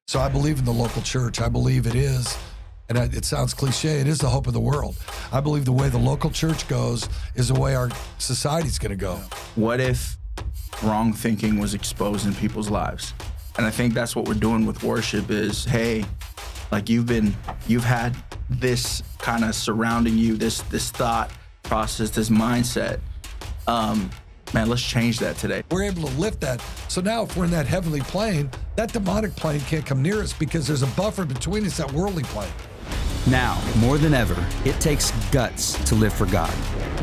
So I believe in the local church. I believe it is, and it sounds cliche, it is the hope of the world. I believe the way the local church goes is the way our society's going to go. What if wrong thinking was exposed in people's lives? And I think that's what we're doing with worship is, hey, like you've had this kind of surrounding you, this thought process, this mindset. Man, let's change that today. We're able to lift that. So now if we're in that heavenly plane, that demonic plane can't come near us because there's a buffer between us, that worldly plane. Now, more than ever, it takes guts to live for God.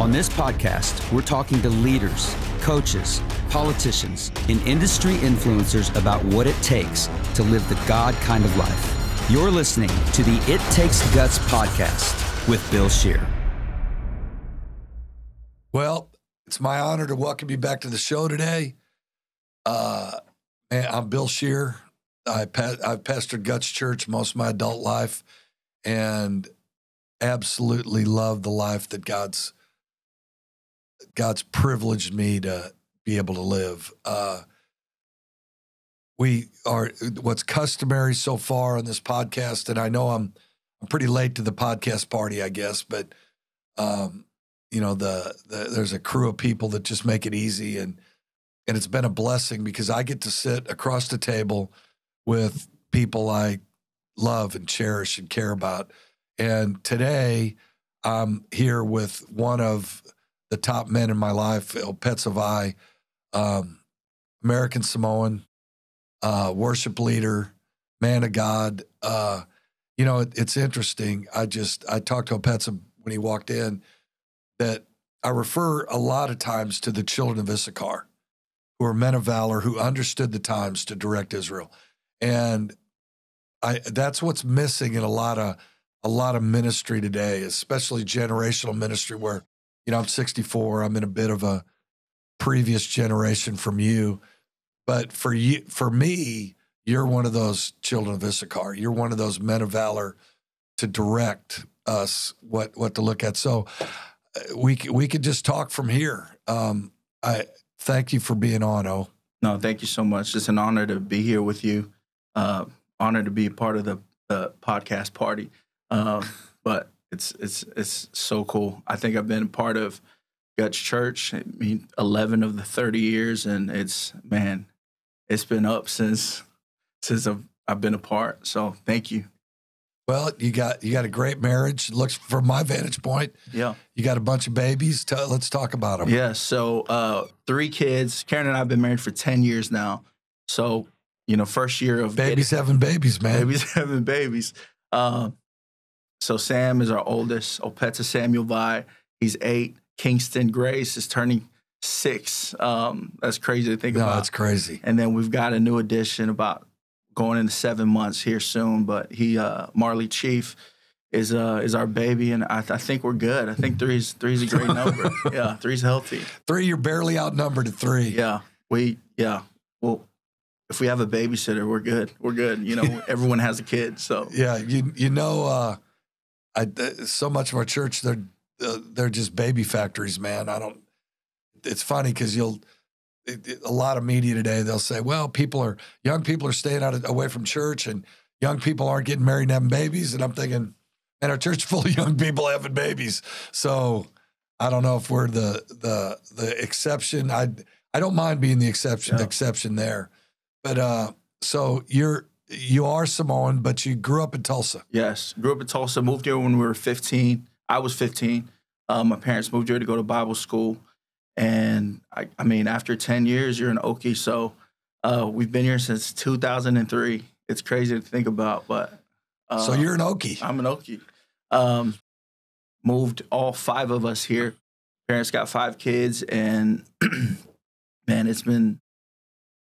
On this podcast, we're talking to leaders, coaches, politicians, and industry influencers about what it takes to live the God kind of life. You're listening to the It Takes Guts podcast with Bill Scheer. Well, it's my honor to welcome you back to the show today. I'm Bill Scheer. I've pastored Guts Church most of my adult life and absolutely love the life that God's privileged me to be able to live. We are what's customary so far on this podcast, and I know I'm pretty late to the podcast party, I guess, but you know, there's a crew of people that just make it easy, and it's been a blessing because I get to sit across the table with people I love and cherish and care about. And today I'm here with one of the top men in my life, Opeta Vai, American Samoan, worship leader, man of God. You know, it's interesting. I talked to Opeta when he walked in, that I refer a lot of times to the children of Issachar, who are men of valor, who understood the times to direct Israel. And that's what's missing in a lot of ministry today, especially generational ministry where, you know, I'm 64, I'm in a bit of a previous generation from you. But for me, you're one of those children of Issachar. You're one of those men of valor to direct us what to look at. So we could just talk from here. I thank you for being on, O. No, thank you so much. It's an honor to be here with you. Honor to be a part of the podcast party. But it's so cool. I think I've been a part of Guts Church, 11 of the 30 years, and it's been up since I've been a part. So thank you. Well, you got a great marriage. Looks from my vantage point. Yeah. You got a bunch of babies. Let's talk about them. Yeah. So 3 kids. Karen and I have been married for 10 years now. So, you know, first year of babies having babies, man. Babies having babies. So Sam is our oldest. Opeta Samuel Vai. He's 8. Kingston Grace is turning 6. That's crazy to think about. No, that's crazy. And then we've got a new addition about going into 7 months here soon, but Marley Chief is our baby, and I think we're good. I think three's a great number. Yeah, 3's healthy. 3, you're barely outnumbered at 3. Yeah, well, if we have a babysitter, we're good. We're good. You know, everyone has a kid, so yeah. You know, so much of our church they're just baby factories, man. It's funny because a lot of media today, they'll say, well, young people are staying away from church and young people aren't getting married and having babies. And I'm thinking, man, our church is full of young people having babies. So I don't know if we're the exception. I don't mind being the exception there. But so you are Samoan, but you grew up in Tulsa. Yes, grew up in Tulsa, moved here when we were 15. I was 15. My parents moved here to go to Bible school. And I mean, after 10 years, you're an Okie. So we've been here since 2003. It's crazy to think about, but so you're an Okie. I'm an Okie. Moved all 5 of us here. Parents got 5 kids, and man, it's been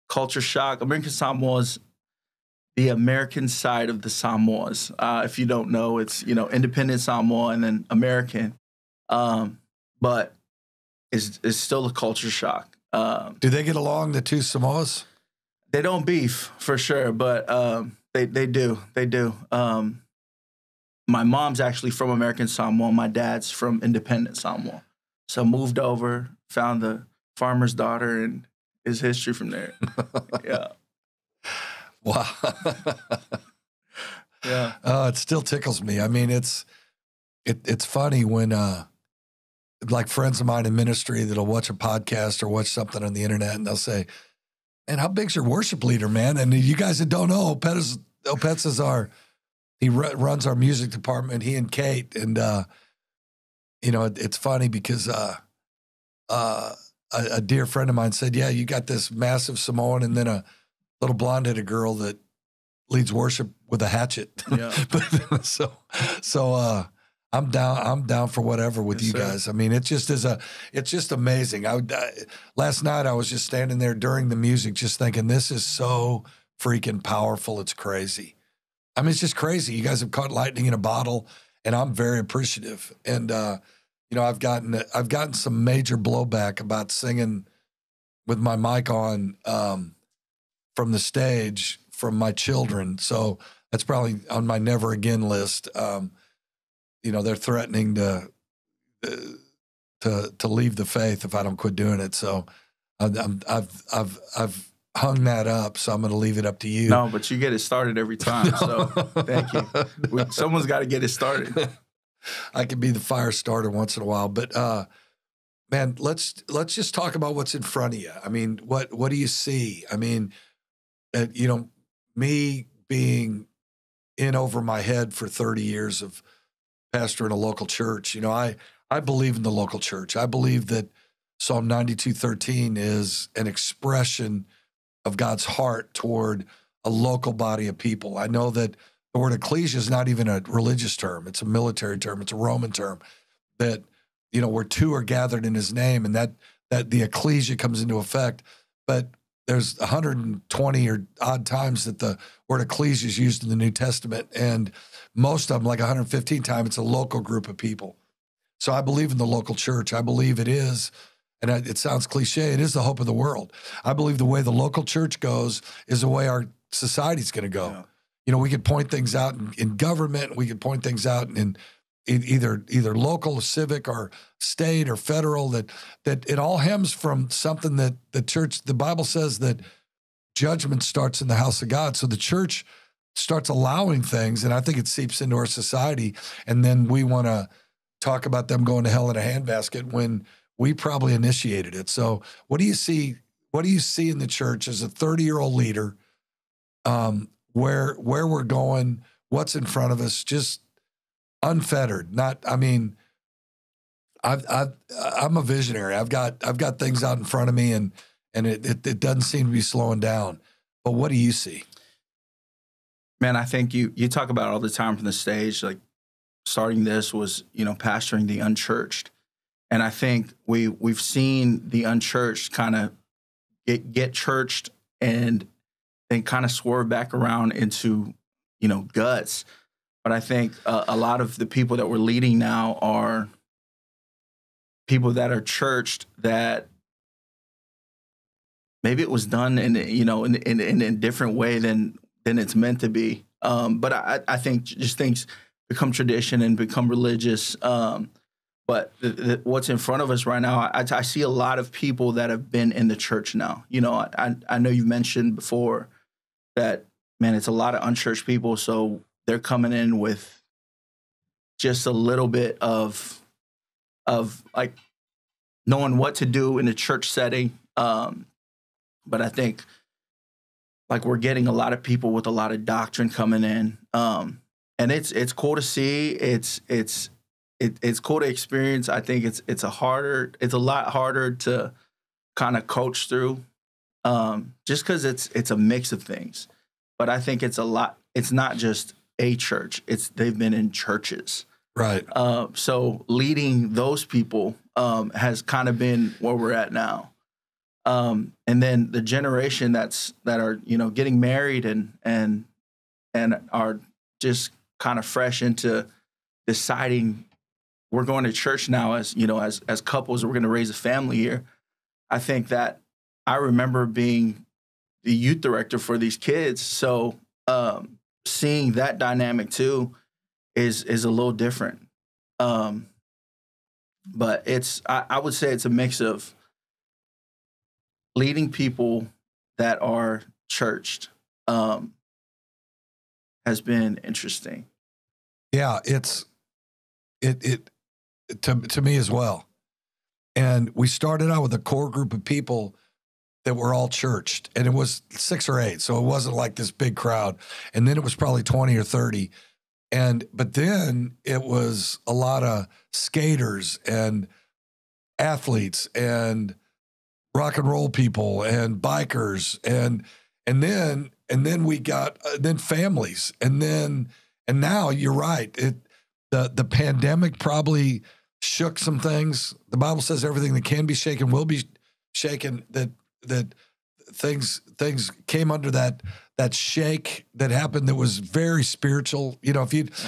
culture shock. American Samoa's the American side of the Samoas. If you don't know, it's, you know, independent Samoa and then American. But it's still a culture shock. Do they get along, the 2 Samoas? They don't beef for sure, but they do. They do. My mom's actually from American Samoa. My dad's from independent Samoa. So moved over, found the farmer's daughter, and his history from there. Yeah. Wow. it still tickles me. I mean, it's funny when like friends of mine in ministry that'll watch a podcast or watch something on the internet and they'll say, "Man, how big's your worship leader, man?" And you guys that don't know, Opeta's he runs our music department. He and Kate, and it's funny because a dear friend of mine said, "Yeah, you got this massive Samoan and then a little blonde-headed girl that leads worship with a hatchet." Yeah. But, so I'm down for whatever with you guys. I mean, it's just amazing. Last night I was just standing there during the music, just thinking, this is so freaking powerful. It's crazy. I mean, it's just crazy. You guys have caught lightning in a bottle, and I'm very appreciative. And I've gotten some major blowback about singing with my mic on from the stage from my children. So that's probably on my never again list. They're threatening to leave the faith if I don't quit doing it. So I've hung that up. So I'm going to leave it up to you. No, but you get it started every time. So thank you. Someone's got to get it started. I can be the fire starter once in a while, but man, let's just talk about what's in front of you. I mean, what do you see? I mean, me being in over my head for 30 years of pastor in a local church, I believe in the local church. I believe that Psalm 92:13 is an expression of God's heart toward a local body of people. I know that the word ecclesia is not even a religious term. It's a military term. It's a Roman term that, where two are gathered in his name, and that the ecclesia comes into effect. But there's 120 or odd times that the word ecclesia is used in the New Testament, and most of them, like 115 times, it's a local group of people. So I believe in the local church. I believe it is, and it sounds cliche, it is the hope of the world. I believe the way the local church goes is the way our society's going to go. Yeah. We could point things out in government. We could point things out in either local, civic, or state or federal, that it all hems from something that the Bible says that judgment starts in the house of God. So the church starts allowing things, and I think it seeps into our society, and then we want to talk about them going to hell in a handbasket when we probably initiated it. So what do you see in the church as a 30-year-old leader, where we're going, what's in front of us, just unfettered? I'm a visionary. I've got things out in front of me, and it doesn't seem to be slowing down. But what do you see? Man, I think you talk about it all the time from the stage. Like, starting this was, pastoring the unchurched. And I think we've seen the unchurched kind of get churched and then kind of swerve back around into, guts. But I think a lot of the people that we're leading now are people that are churched, that maybe it was done in a different way than it's meant to be. But I think just things become tradition and become religious. But what's in front of us right now, I see a lot of people that have been in the church now. I know you've mentioned before that, man, it's a lot of unchurched people. So they're coming in with just a little bit of like knowing what to do in a church setting. But I think like we're getting a lot of people with a lot of doctrine coming in. And it's cool to see. It's cool to experience. I think it's a lot harder to kind of coach through, just because it's a mix of things. But I think it's not just a church. They've been in churches. Right. So leading those people has kind of been where we're at now. And then the generation that are getting married and are just kind of fresh into deciding we're going to church now as couples, we're going to raise a family here. I think that I remember being the youth director for these kids. So seeing that dynamic too is a little different. But I would say it's a mix of leading people that are churched has been interesting. Yeah, it to me as well. And we started out with a core group of people that were all churched, and it was 6 or 8, so it wasn't like this big crowd. And then it was probably 20 or 30. But then it was a lot of skaters and athletes and rock and roll people and bikers and then we got then families and now you're right. The pandemic probably shook some things. The Bible says everything that can be shaken will be shaken. That things came under that shake that happened that was very spiritual. You know,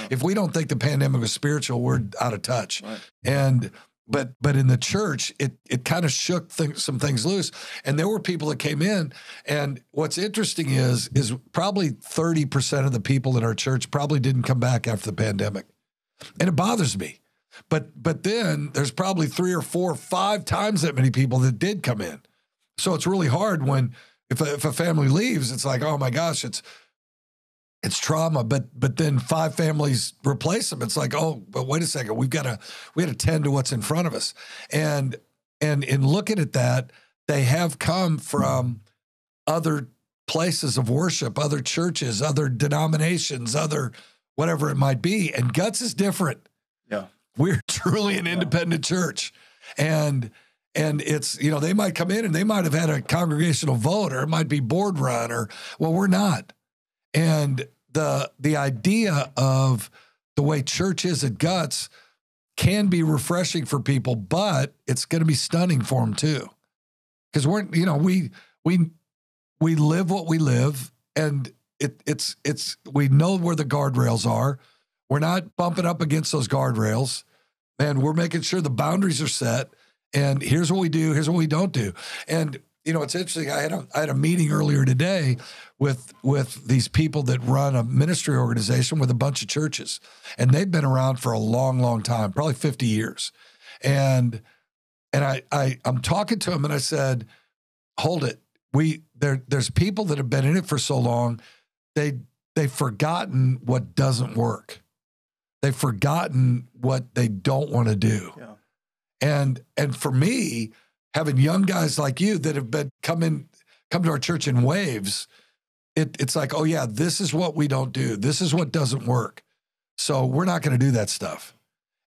if we don't think the pandemic was spiritual, we're out of touch. Right. But in the church, it kind of shook some things loose, and there were people that came in. And what's interesting is probably 30% of the people in our church probably didn't come back after the pandemic, and it bothers me. But then there's probably 3 or 4 or 5 times that many people that did come in. So it's really hard when if a family leaves, it's like, oh my gosh, it's trauma. But then 5 families replace them. It's like, oh, but wait a second, we got to tend to what's in front of us. And in looking at that, they have come from other places of worship, other churches, other denominations, other whatever it might be. And Guts is different. Yeah, we're truly an independent church, and it's, you know, they might come in and they might have had a congregational vote, or it might be board run, or well, we're not. And the idea of the way church is at Guts can be refreshing for people, but it's going to be stunning for them too, because we live what we live, and it's we know where the guardrails are. We're not bumping up against those guardrails, and we're making sure the boundaries are set. And here's what we do. Here's what we don't do. And you know, it's interesting. I had a meeting earlier today with these people that run a ministry organization with a bunch of churches, and they've been around for a long, long time, probably 50 years. And I'm talking to them, and I said, "Hold it. There's people that have been in it for so long, they've forgotten what doesn't work. They've forgotten what they don't want to do." Yeah. And for me, having young guys like you that have been come to our church in waves, it's like, oh yeah, this is what we don't do. This is what doesn't work. So we're not going to do that stuff.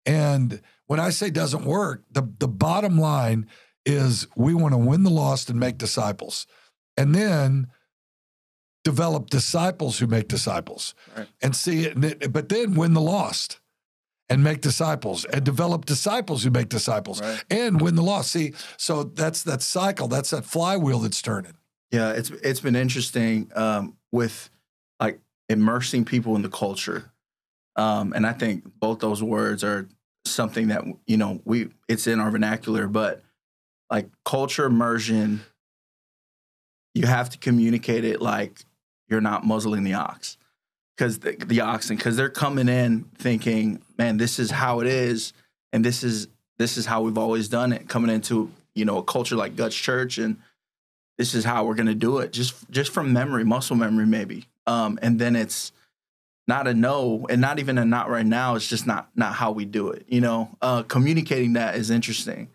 And when I say doesn't work, the bottom line is we want to win the lost and make disciples, and then develop disciples who make disciples, right. And see it, but then win the lost and make disciples, and develop disciples who make disciples, right. And win the lost. See, so that's that cycle. That's that flywheel that's turning. Yeah, it's been interesting with like immersing people in the culture, and I think both those words are something that, you know, it's in our vernacular, but like culture immersion, you have to communicate it like you're not muzzling the ox. Because the oxen, because they're coming in thinking, man, this is how it is, and this is how we've always done it. Coming into, you know, a culture like Guts Church, and this is how we're gonna do it, just from memory, muscle memory, maybe. And then it's not a no, and not even a not right now. It's just not how we do it. You know, communicating that is interesting.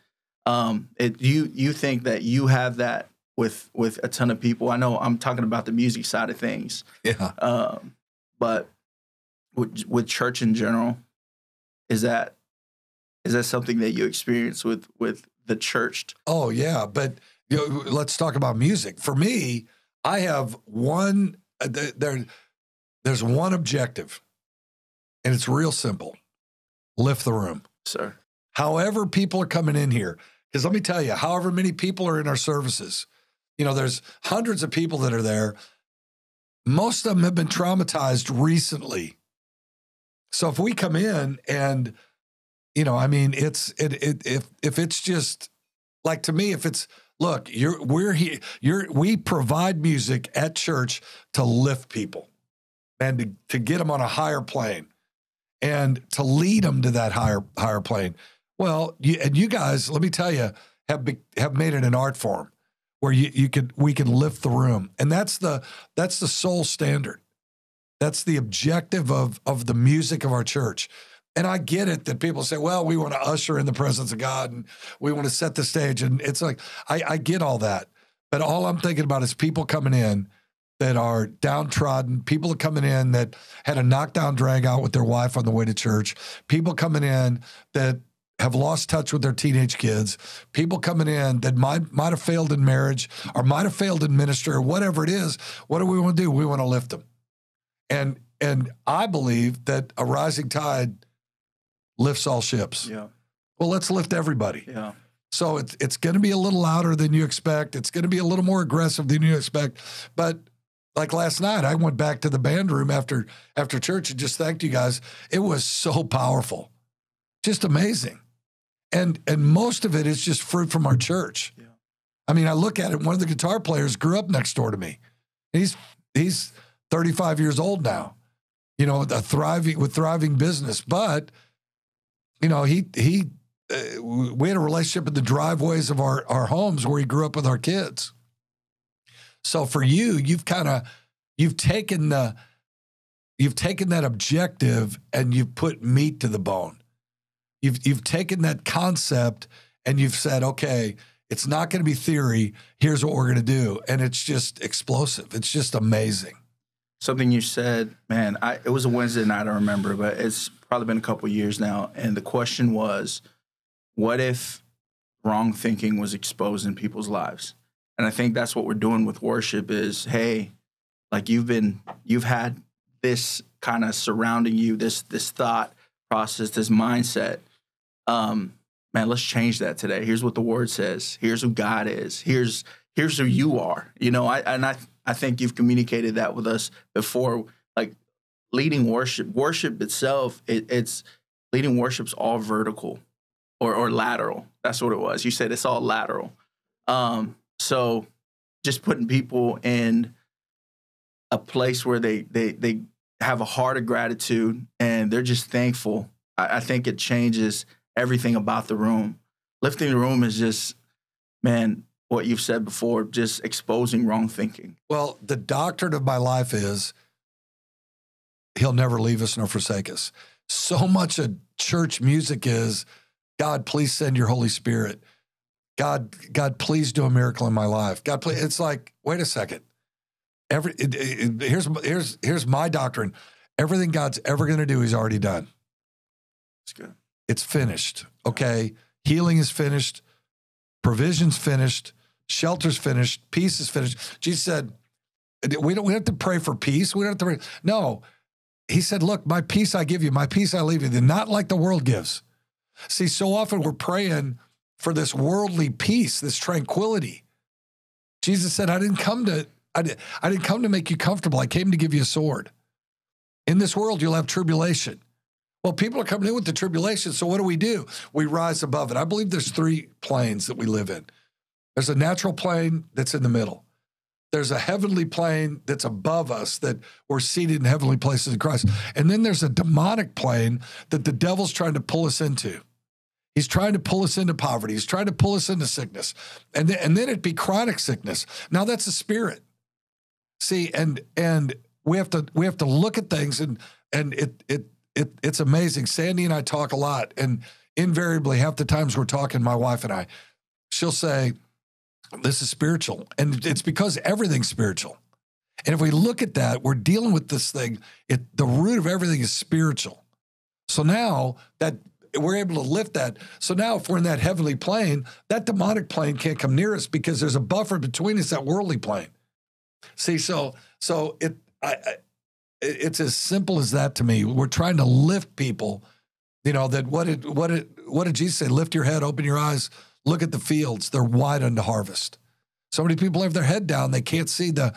You think that you have that with a ton of people. I know I'm talking about the music side of things. Yeah. But with church in general, is that something that you experience with the church? Oh yeah, but you know, let's talk about music. For me, I have one. There's one objective, and it's real simple: lift the room, sir. However, people are coming in here, because let me tell you, however many people are in our services, you know, there's hundreds of people that are there. Most of them have been traumatized recently. So if we come in and, you know, I mean, if it's just like, to me, if it's, look, we're here, we provide music at church to lift people and to get them on a higher plane and to lead them to that higher plane. Well, you guys, let me tell you, have made it an art form where we can lift the room, and that's the sole standard. That's the objective of the music of our church. And I get it that people say, well, we want to usher in the presence of God and we want to set the stage. And it's like, I get all that. But all I'm thinking about is people coming in that are downtrodden, people coming in that had a knockdown drag out with their wife on the way to church, people coming in that have lost touch with their teenage kids, people coming in that might have failed in marriage or might have failed in ministry or whatever it is. What do we want to do? We want to lift them. And I believe that a rising tide lifts all ships. Yeah. Well, let's lift everybody. Yeah. So it's going to be a little louder than you expect. It's going to be a little more aggressive than you expect. But like last night, I went back to the band room after church and just thanked you guys. It was so powerful, just amazing. And most of it is just fruit from our church. Yeah. I mean, I look at it. One of the guitar players grew up next door to me. He's 35 years old now. You know, thriving business, but you know, we had a relationship in the driveways of our homes where he grew up with our kids. So for you, you've taken that objective and you've put meat to the bone. You've taken that concept and you've said, okay, it's not going to be theory. Here's what we're going to do. And it's just explosive. It's just amazing. Something you said, man, it was a Wednesday night, I remember, but it's probably been a couple of years now. And the question was, what if wrong thinking was exposed in people's lives? And I think that's what we're doing with worship is, hey, like you've had this kind of surrounding you, this thought process, this mindset. Man, let's change that today. Here's what the word says. Here's who God is. Here's who you are. You know, I think you've communicated that with us before, like leading worship. Worship itself, it's leading worship's all vertical or lateral. That's what it was. You said it's all lateral. So just putting people in a place where they have a heart of gratitude and they're just thankful. I think it changes everything about the room. Lifting the room is just, man, what you've said before, just exposing wrong thinking. Well, the doctrine of my life is he'll never leave us nor forsake us. So much of church music is, God, please send your Holy Spirit. God, please do a miracle in my life. God, please. It's like, wait a second. Here's my doctrine. Everything God's ever going to do, he's already done. It's good. It's finished. Okay. Healing is finished. Provision's finished. Shelter's finished. Peace is finished. Jesus said, we don't have to pray for peace. We don't have to pray. No. He said, look, my peace I give you, my peace I leave you. They're not like the world gives. See, so often we're praying for this worldly peace, this tranquility. Jesus said, I didn't come to make you comfortable. I came to give you a sword. In this world, you'll have tribulation. Well, people are coming in with the tribulation. So what do? We rise above it. I believe there's 3 planes that we live in. There's a natural plane that's in the middle. There's a heavenly plane that's above us, that we're seated in heavenly places in Christ. And then there's a demonic plane that the devil's trying to pull us into. He's trying to pull us into poverty. He's trying to pull us into sickness. And then it'd be chronic sickness. Now that's a spirit. See, and we have to look at things and it's amazing. Sandy and I talk a lot, and invariably half the times we're talking, my wife and I, she'll say, this is spiritual. And it's because everything's spiritual. And if we look at that, we're dealing with this thing. The root of everything is spiritual. So now that we're able to lift that. So now if we're in that heavenly plane, that demonic plane can't come near us because there's a buffer between us, that worldly plane. See, so it's as simple as that to me. We're trying to lift people, you know, that what did Jesus say? Lift your head, open your eyes, look at the fields. They're wide unto harvest. So many people have their head down. They can't see the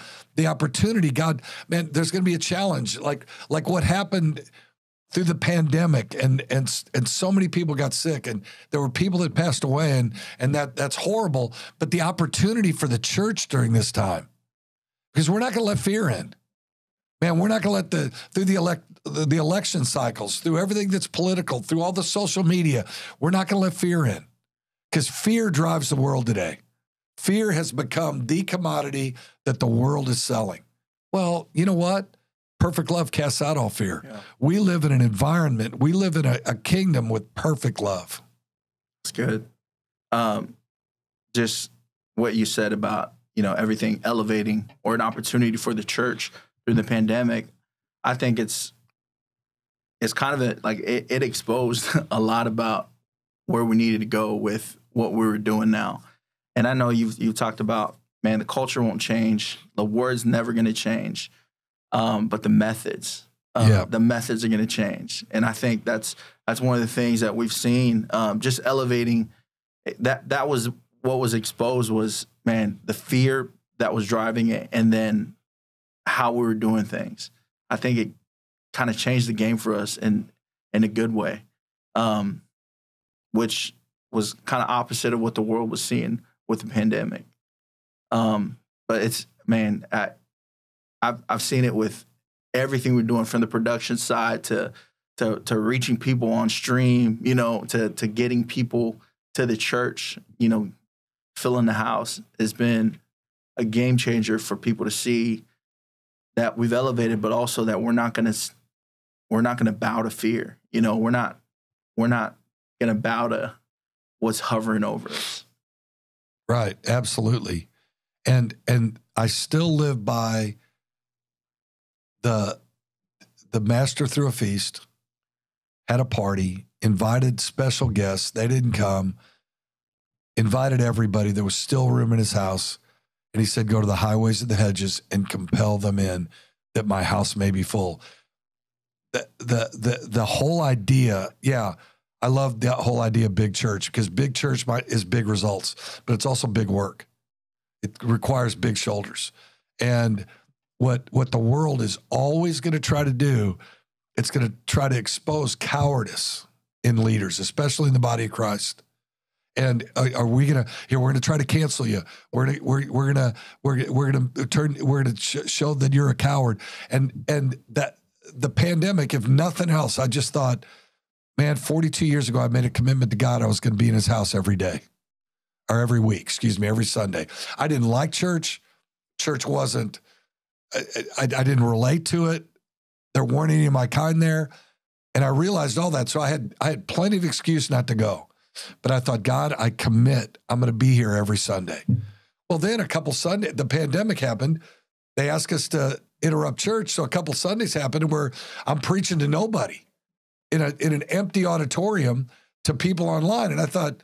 opportunity. God, man, there's going to be a challenge. Like what happened through the pandemic, and so many people got sick, and there were people that passed away, and that's horrible. But the opportunity for the church during this time, because we're not going to let fear in. Man, we're not going to let through the election cycles, through everything that's political, through all the social media, we're not going to let fear in, because fear drives the world today. Fear has become the commodity that the world is selling. Well, you know what? Perfect love casts out all fear. Yeah. We live in an environment, we live in a kingdom with perfect love. That's good. Just what you said about, everything elevating or an opportunity for the church through the pandemic. I think it's kind of it exposed a lot about where we needed to go with what we were doing now. And I know you've talked about, man, the culture won't change. The word's never going to change. But the methods are going to change. And I think that's one of the things that we've seen, just elevating that was what was exposed was, man, the fear that was driving it. And then how we were doing things. I think it kind of changed the game for us in a good way, which was kind of opposite of what the world was seeing with the pandemic. But it's, man, I've seen it with everything we're doing, from the production side to reaching people on stream, to getting people to the church, filling the house has been a game changer for people to see that we've elevated, but also that we're not going to bow to fear. We're not going to bow to what's hovering over us. Right. Absolutely. And I still live by the master threw a feast, had a party, invited special guests. They didn't come, invited everybody. There was still room in his house. And he said, go to the highways and the hedges and compel them in, that my house may be full. The whole idea, I love that whole idea of big church, because big church is big results, but it's also big work. It requires big shoulders. And what the world is always going to try to do, it's going to try to expose cowardice in leaders, especially in the body of Christ. And are we gonna we're gonna try to cancel you? We're gonna show that you're a coward. And that the pandemic, if nothing else, I just thought, man, 42 years ago, I made a commitment to God. I was going to be in his house every day, or every week, every Sunday. I didn't like church. Church wasn't. I didn't relate to it. There weren't any of my kind there, and I realized all that. So I had plenty of excuse not to go. But I thought, God, I commit. I'm going to be here every Sunday. Well, then a couple Sundays, the pandemic happened. They asked us to interrupt church. So a couple Sundays happened where I'm preaching to nobody in an empty auditorium to people online. And I thought,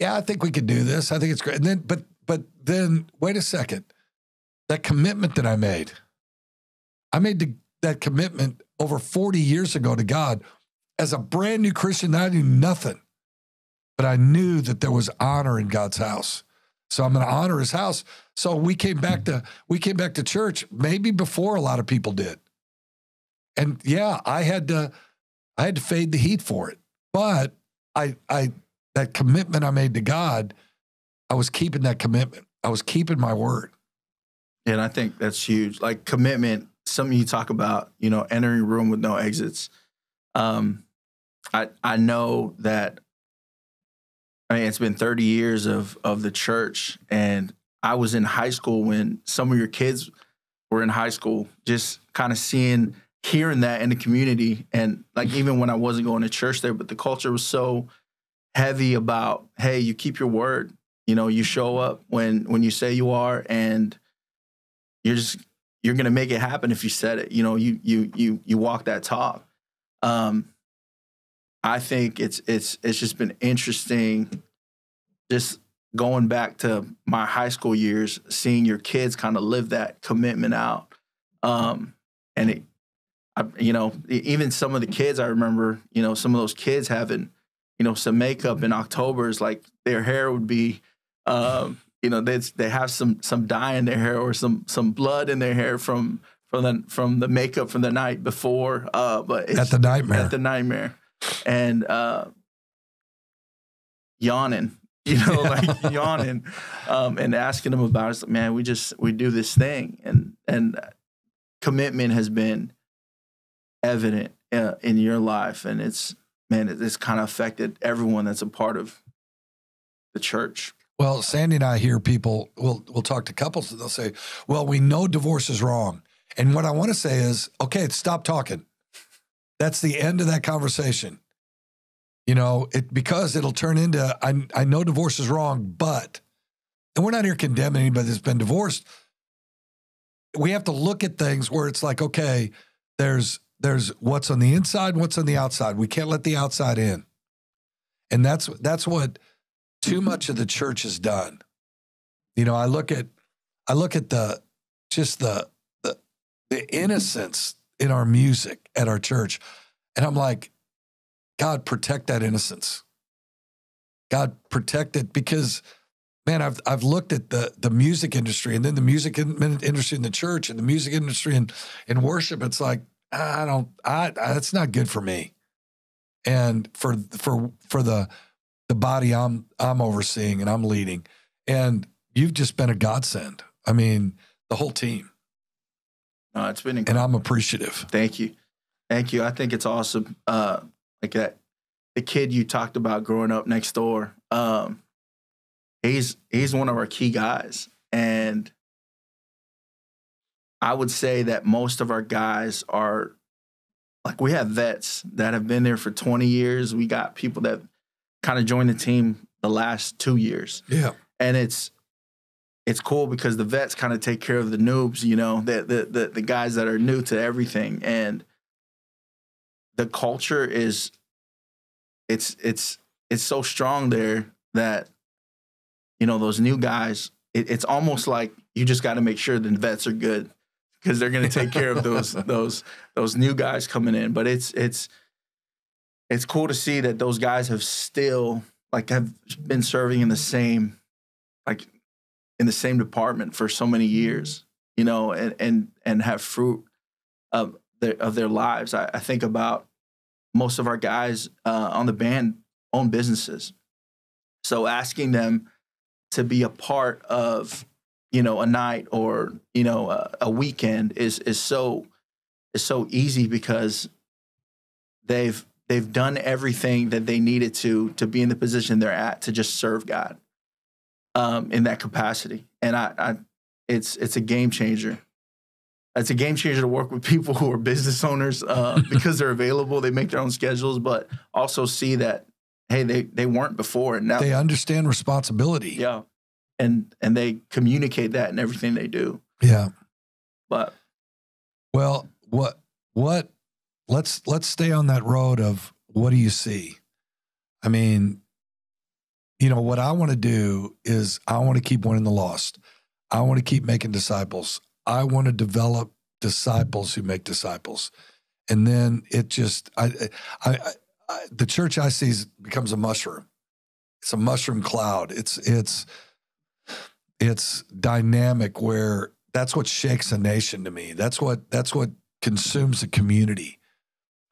I think we could do this. I think it's great. And then, but then wait a second, that commitment that I made that commitment over 40 years ago to God as a brand new Christian. I knew nothing. But I knew that there was honor in God's house. So I'm going to honor his house. So we came back to church maybe before a lot of people did. And I had to fade the heat for it. But that commitment I made to God, I was keeping that commitment. I was keeping my word. And I think that's huge. Like commitment, something you talk about, entering a room with no exits. I know that, it's been 30 years of the church, and I was in high school when some of your kids were in high school, just kind of hearing that in the community. And like, even when I wasn't going to church there, but the culture was so heavy about, hey, you keep your word, you show up when you say you are, and you're going to make it happen if you said it, you walk that talk. I think it's just been interesting, just going back to my high school years, seeing your kids kind of live that commitment out. Even some of the kids, I remember, some of those kids having, some makeup in October, is like their hair would be, they have some dye in their hair or some blood in their hair from the makeup from the night before. But it's at the nightmare. And yawning, yawning, and asking them about it. It's like, man, we do this thing, and commitment has been evident in your life, and it's kind of affected everyone that's a part of the church. Well, Sandy and I hear people, we'll talk to couples, and they'll say, well, we know divorce is wrong, And what I want to say is, okay, stop talking. That's the end of that conversation. Because it'll turn into, I know divorce is wrong, but, and we're not here condemning anybody that's been divorced. We have to look at things where it's like, okay, there's what's on the inside and what's on the outside. We can't let the outside in. And that's what too much of the church has done. I look at the innocence in our music at our church. And I'm like, God, protect that innocence. God, protect it, because, man, I've looked at the music industry, and then the music industry in the church, and the music industry in worship. It's like, that's not good for me. And for the body I'm overseeing and I'm leading. And you've just been a godsend. I mean, the whole team. No, it's been incredible. And I'm appreciative. Thank you. I think it's awesome. Like that, the kid you talked about growing up next door, he's one of our key guys. And I would say that most of our guys are, like, we have vets that have been there for 20 years. We got people that kind of joined the team the last 2 years. Yeah. And it's cool because the vets kind of take care of the noobs, the guys that are new to everything. And the culture is, it's so strong there that, those new guys, it's almost like you just got to make sure the vets are good, because they're going to take care of those new guys coming in. But it's cool to see that those guys have still, like, have been serving in the same department for so many years, and have fruit of their lives. I think about most of our guys on the band own businesses. So asking them to be a part of, a night or, a weekend is so easy, because they've done everything that they needed to be in the position they're at, to just serve God in that capacity. And it's a game changer. It's a game changer to work with people who are business owners because they're available. They make their own schedules, but also see that, hey, they weren't before, and now they understand responsibility. Yeah, and they communicate that in everything they do. Yeah, but let's stay on that road of, what do you see? I mean, what I want to do is, I want to keep winning the lost. I want to keep making disciples. I want to develop disciples who make disciples. And then it just, the church I see becomes a mushroom. It's a mushroom cloud. It's dynamic, where that's what shakes a nation to me. That's what consumes a community.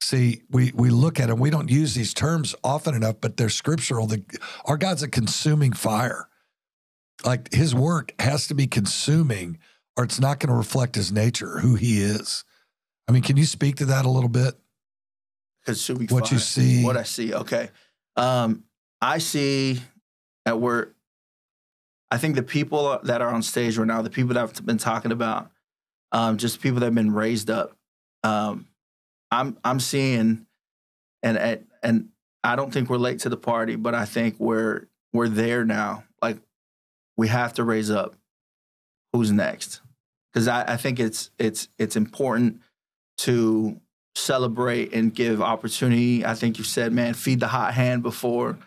See, we look at it, we don't use these terms often enough, but they're scriptural. Our God's a consuming fire. Like, his work has to be consuming, or it's not going to reflect his nature, who he is. I mean, can you speak to that a little bit? Consuming what fire. You see. What I see. Okay. I see that I think the people that are on stage right now, the people that I've been talking about, just people that have been raised up. I'm seeing, and I don't think we're late to the party, but I think we're there now. Like, we have to raise up who's next, because I think it's important to celebrate and give opportunity. I think you said, man, feed the hot hand before.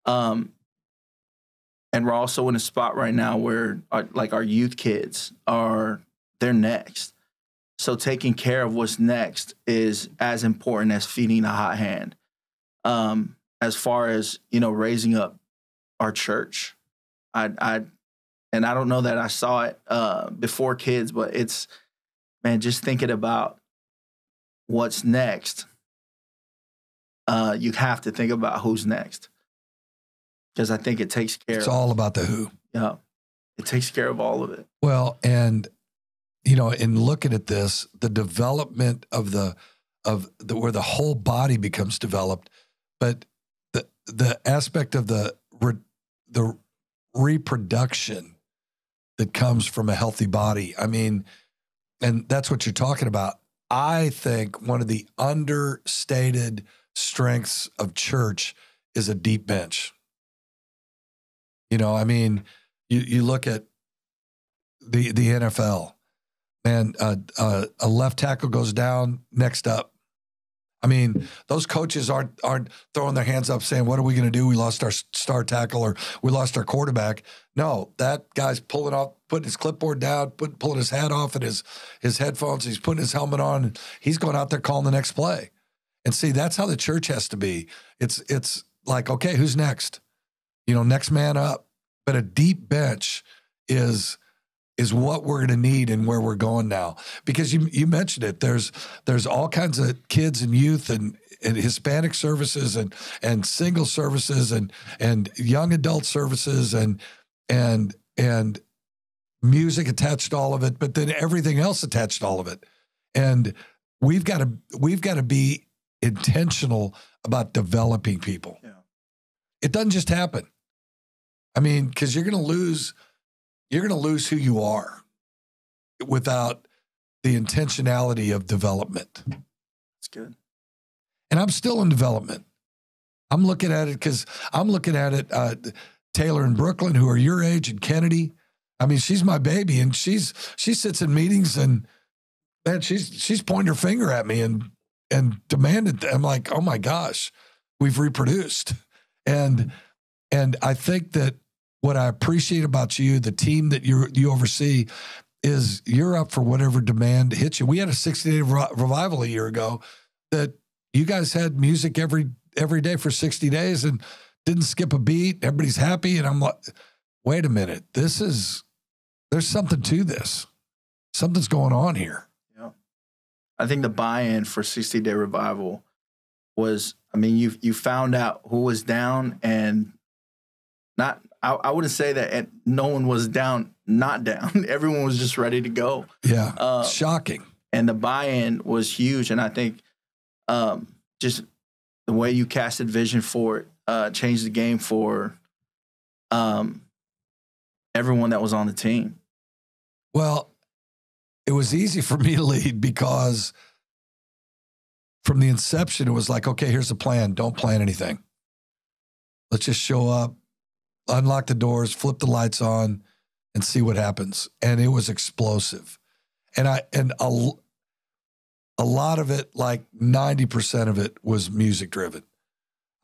And we're also in a spot right now where our youth kids they're next. So taking care of what's next is as important as feeding the hot hand. As far as, raising up our church, and I don't know that I saw it before kids, but it's, man, just thinking about what's next. You have to think about who's next, because I think it takes care. It's all about the who. Yeah, it takes care of all of it. Well, and in looking at this, the development of where the whole body becomes developed, but the aspect of the reproduction that comes from a healthy body. I mean, And that's what you're talking about. I think one of the understated strengths of church is a deep bench. You know, I mean, you look at the NFL, man, a left tackle goes down, next up. I mean, those coaches aren't throwing their hands up saying, what are we going to do? We lost our star tackle or we lost our quarterback. No, that guy's pulling off, putting his clipboard down, pulling his hat off and his headphones. He's putting his helmet on and he's going out there calling the next play. And see, that's how the church has to be. It's like, okay, who's next? You know, next man up. But a deep bench is what we're going to need and where we're going now. Because you mentioned it. There's all kinds of kids and youth and Hispanic services and single services and young adult services and music attached to all of it, but then everything else attached to all of it. And we've got to be intentional about developing people. Yeah. It doesn't just happen. I mean, because you're going to lose who you are without the intentionality of development. That's good. And I'm still in development. I'm looking at it Taylor in Brooklyn, who are your age, and Kennedy. I mean, she's my baby, and she sits in meetings, and man, she's pointing her finger at me and demanded. I'm like, oh my gosh, we've reproduced, and I think that what I appreciate about you, the team that you oversee, is you're up for whatever demand hits you. We had a 60-day revival a year ago that you guys had music every day for 60 days and didn't skip a beat. Everybody's happy. And I'm like, wait a minute, there's something to this. Something's going on here. Yeah. I think the buy-in for 60-day revival was, I mean, you found out who was down and not, I wouldn't say that no one was down, not down. Everyone was just ready to go. Yeah, shocking. And the buy-in was huge. And I think just the way you casted vision for it changed the game for everyone that was on the team. Well, it was easy for me to lead because from the inception, it was like, okay, here's the plan. Don't plan anything. Let's just show up, unlock the doors, flip the lights on, and see what happens. And it was explosive. And a lot of it, like 90% of it, was music driven.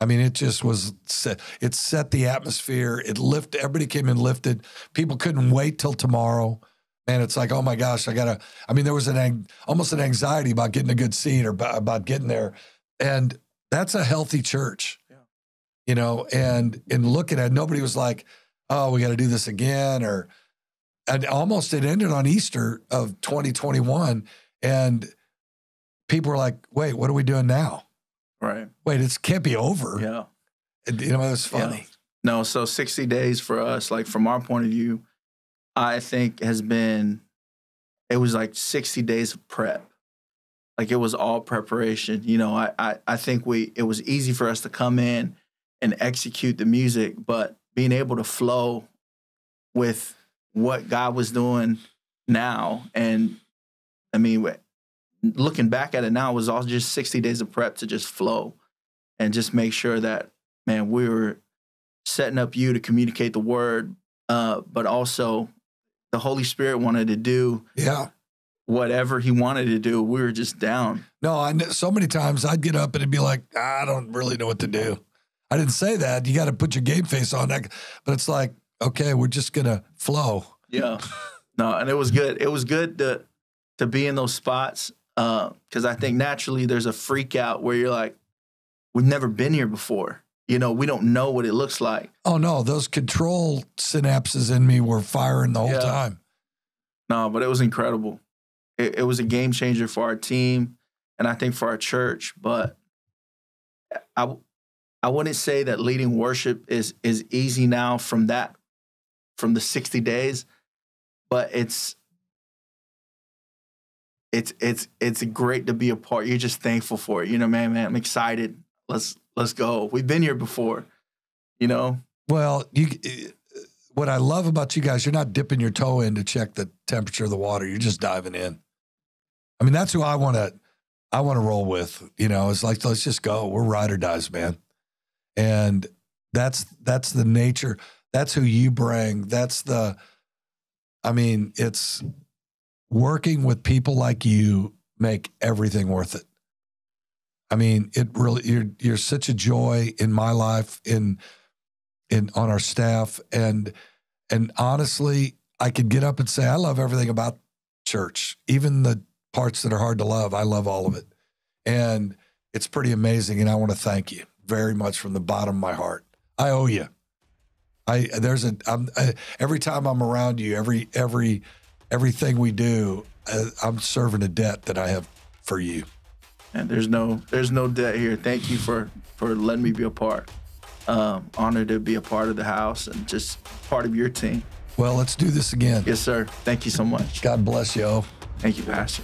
I mean, it just was set. It set the atmosphere. It lifted. Everybody came in lifted. People couldn't wait till tomorrow. Man, it's like, oh my gosh, there was almost an anxiety about getting a good seat or about getting there. And that's a healthy church. You know, and in looking at it, nobody was like, oh, we got to do this again. And almost it ended on Easter of 2021. And people were like, wait, what are we doing now? Right. Wait, it can't be over. Yeah. You know, it was funny. Yeah. No, so 60 days for us, like from our point of view, I think it was like 60 days of prep. Like it was all preparation. You know, I think it was easy for us to come in and execute the music, but being able to flow with what God was doing now. And I mean, looking back at it now, it was all just 60 days of prep to just flow and just make sure that, man, we were setting up you to communicate the word, but also the Holy Spirit wanted to do whatever he wanted to do. We were just down. No, so many times I'd get up and it'd be like, I don't really know what to do. I didn't say that. You got to put your game face on that. But it's like, okay, we're just going to flow. Yeah. No, and it was good. It was good to be in those spots because I think naturally there's a freak out where you're like, we've never been here before. You know, we don't know what it looks like. Oh, no, those control synapses in me were firing the whole time. No, but it was incredible. It was a game changer for our team and I think for our church. But I wouldn't say that leading worship is easy now from the 60 days, but it's great to be a part. You're just thankful for it. You know, man, I'm excited. Let's go. We've been here before, you know? Well, what I love about you guys, you're not dipping your toe in to check the temperature of the water. You're just diving in. I mean, that's who I want to roll with. You know, it's like, let's just go. We're ride or dies, man. And that's the nature. That's who you bring. It's working with people like you make everything worth it. I mean, it really, you're such a joy in my life, on our staff. And honestly, I could get up and say, I love everything about church, even the parts that are hard to love. I love all of it. And it's pretty amazing. And I want to thank you very much from the bottom of my heart. I owe you. Every time I'm around you, everything we do, I'm serving a debt that I have for you. And there's no debt here. Thank you for letting me be a part. Honored to be a part of the house and just part of your team. Well, let's do this again. Yes, sir. Thank you so much. God bless you. Thank you, Pastor.